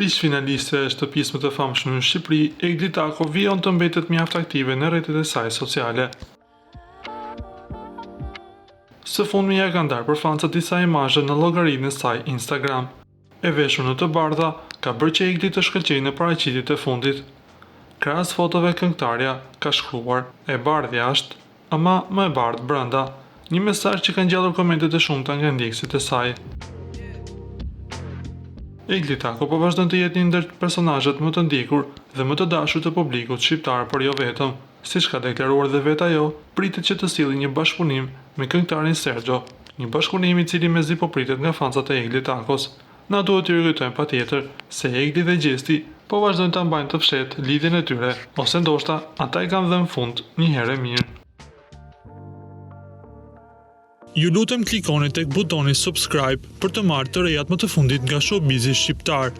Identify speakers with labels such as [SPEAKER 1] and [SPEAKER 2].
[SPEAKER 1] Ish-finaliste e shtëpisë më të famshme në Shqipëri, Egli Tako vijon të mbetet mjaft aktive në rrjetet e saj sociale. Së fundmi ja ka ndarë për fancat disa imazhe në llogarinë e saj Instagram. E veshur në të bardha, ka bërë që Egli të shkëlqejë në paraqitjet e fundit. Krahas fotove, këngëtarja ka shkruar: "E bardhë jashtë, ama më e bardhë brenda", një mesazh që ka ngjallur komente të shumta nga ndjekësit e saj. Egli Tako po vazhdon të jetë një ndër personazhet më të ndjekur dhe më të dashur të publikut shqiptar, por jo vetëm. Siç ka deklaruar dhe vetë ajo, pritet që të sillë një bashkëpunim me këngëtarin Sergjo, një bashkëpunim i cili mezi po pritet nga fancat e Egli Takos. Na duhet t'ju kujtojmë patjetër se Egli dhe Gjesti po vazhdojnë ta mbajnë të fshehtë lidhjen e tyre, ose ndoshta ata i kanë dhënë fund një herë mirë. Ju lutem klikoni tek butoni subscribe për të marrë të rejat më të fundit nga showbizi shqiptar.